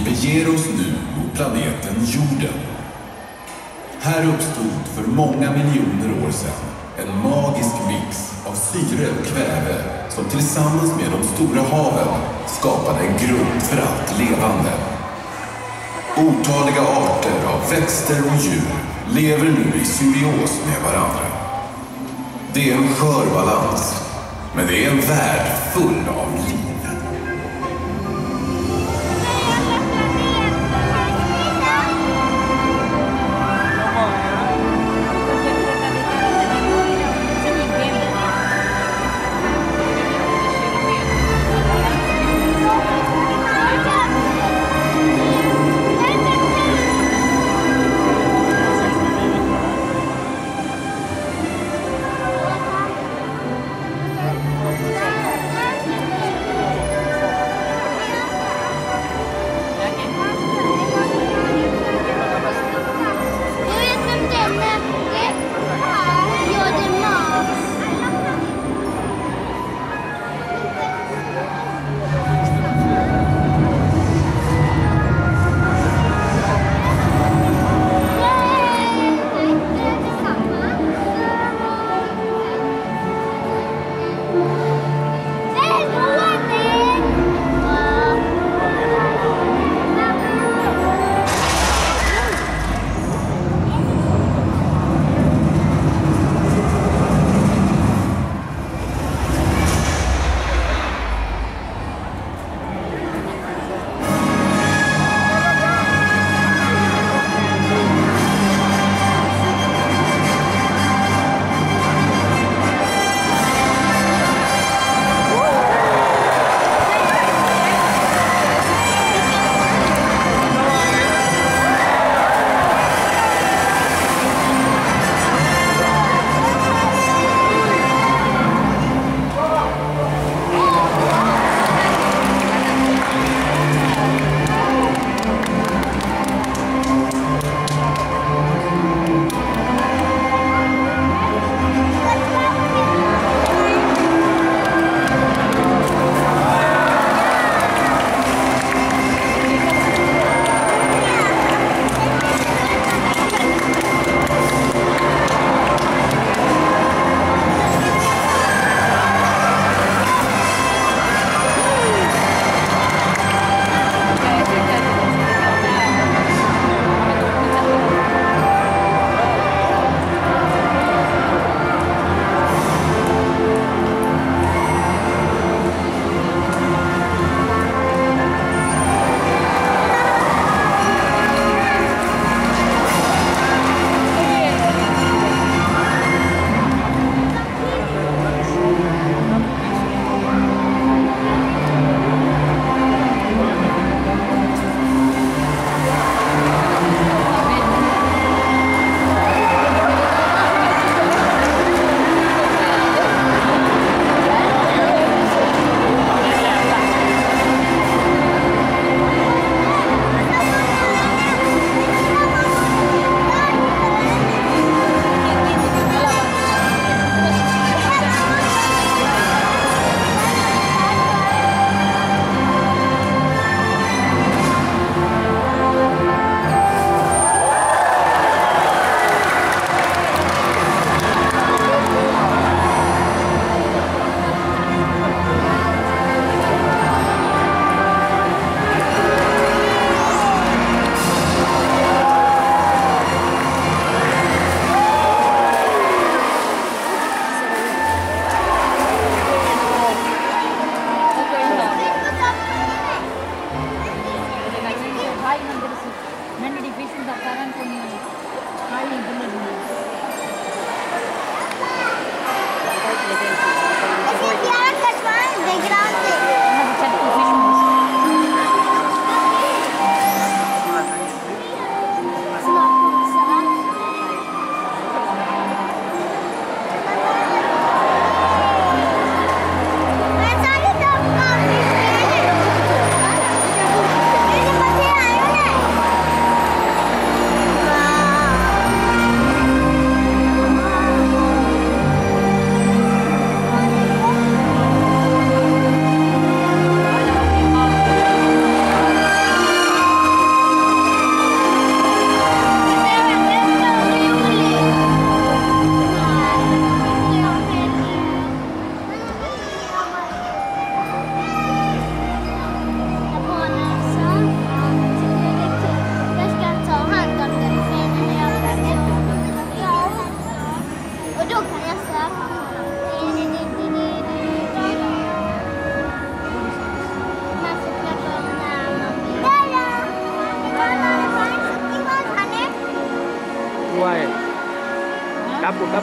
beger oss nu mot planeten Jorden. Här uppstod för många miljoner år sedan en magisk mix av syre och kväve som tillsammans med de stora haven skapade en grund för allt levande. Otaliga arter av växter och djur lever nu i symbios med varandra. Det är en skör balans, men det är en värld full av liv. Tapu.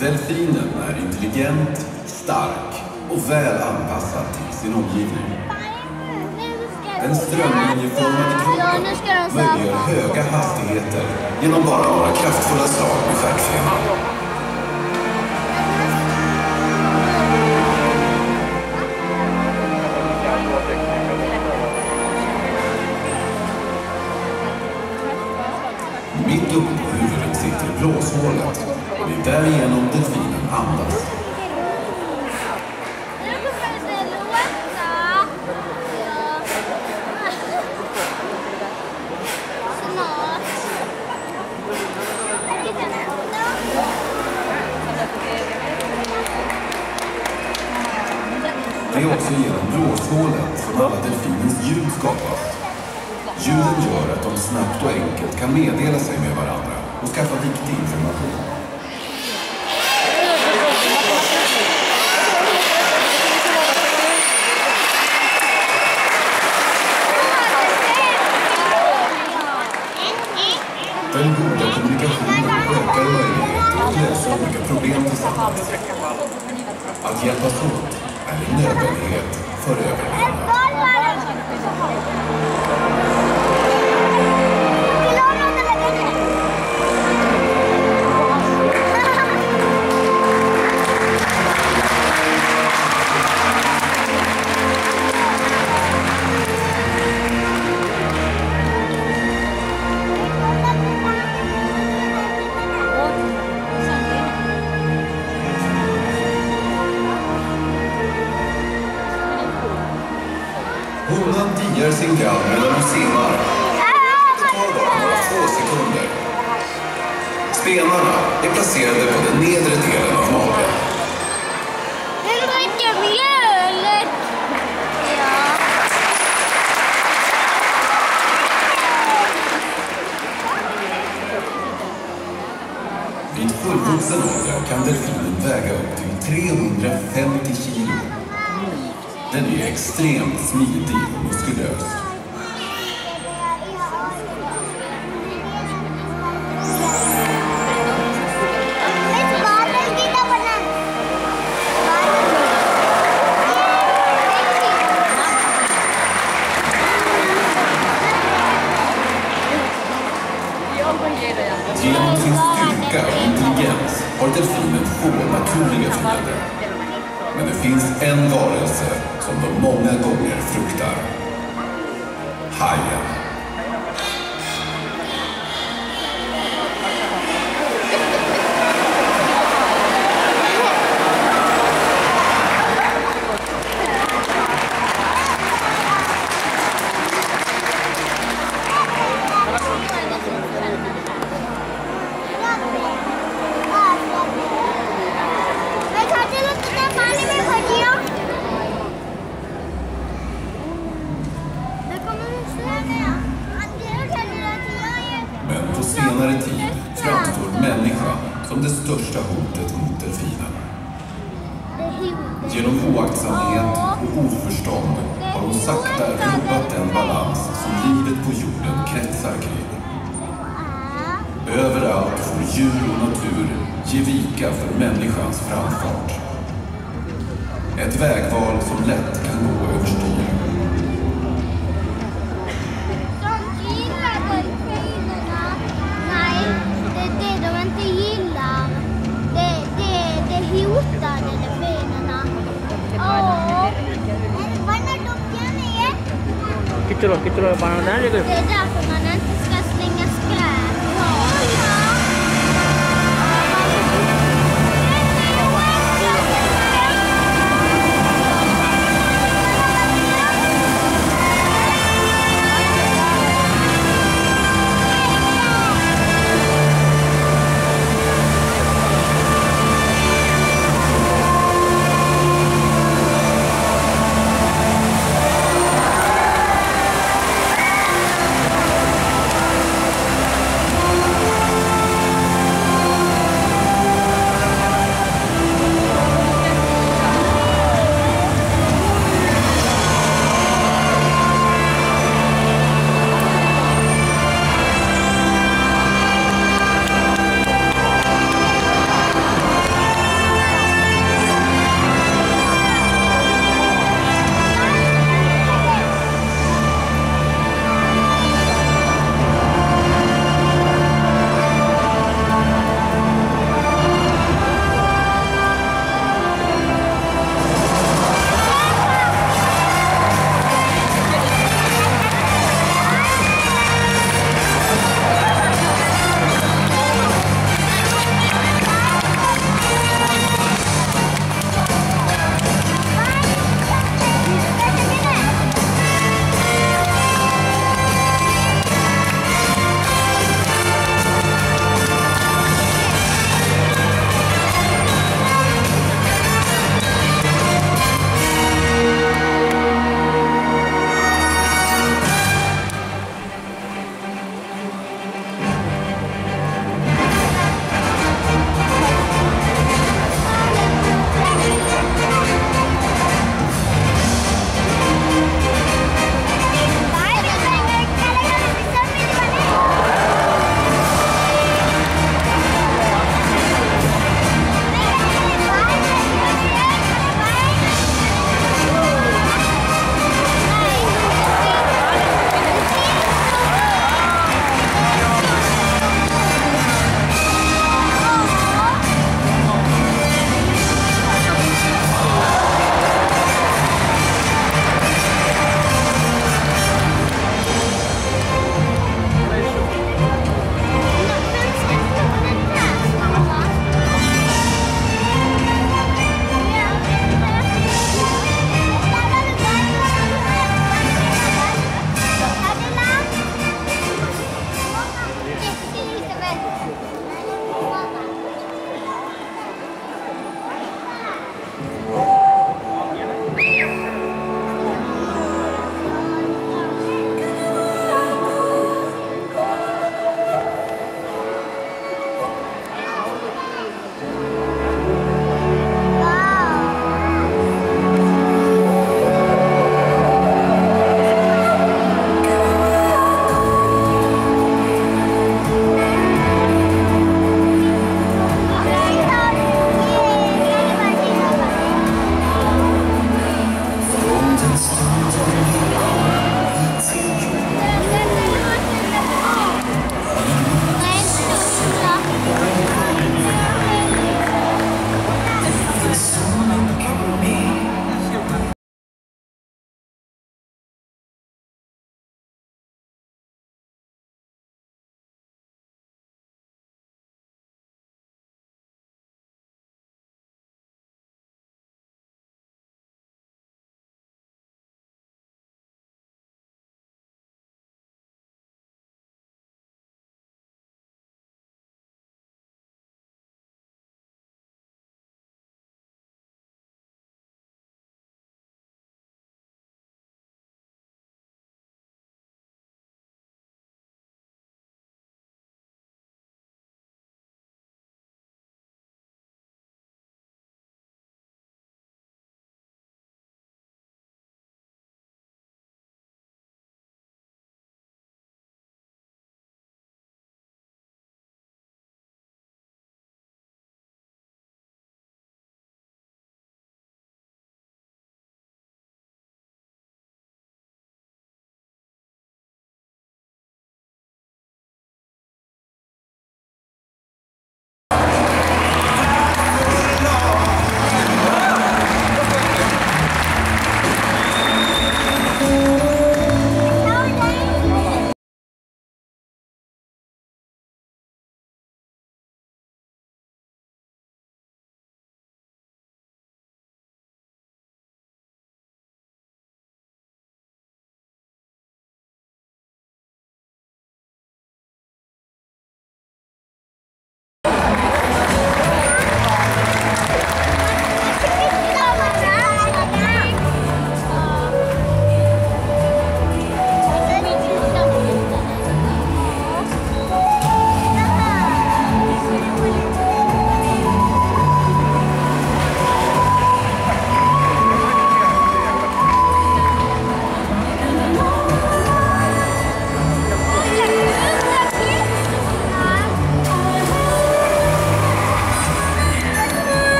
Delfinen är intelligent, stark och väl anpassad till sin omgivning. Den strömlinjeformade kroppen möjliggör höga hastigheter genom bara några kraftfulla slag med stjärtfenan. Mitt uppe på huvudet sitter blåshålet och det är därigenom delfinen andas. Det är också genom blåshålet som alla delfinens ljud skapas. Ljuden gör att de snabbt och enkelt kan meddela sig med varandra och skaffa viktig information. Den goda kommunikationen ökar möjligheter att lösa olika problem tillsammans. Att hjälpas åt är en nödvändighet för överlevnad. Honan diar sin gall medan hon simmar. Det tar bara några få sekunder. Spenarna är placerade på den nedre delen av magen. Den dricker mjölet! Ja. Vid fullvuxen ålder kan delfinen väga upp till 350 kilo. Den är extremt smidig och muskulös. Genom sin styrka och intelligens har delfinen få naturliga fiender. Men det finns en varelse som de många gånger fruktar. Hajen. Men på senare tid framstår människan som det största hotet mot delfinen. Genom oaktsamhet och oförstånd har hon sakta rubbat den balans som livet på jorden kretsar kring. Överallt får djur och natur ge vika för människans framfart. Ett vägval som lätt kan gå överstyr. Kita loh, panas aja. Det är därför man inte ska slänga skräp.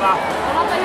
va?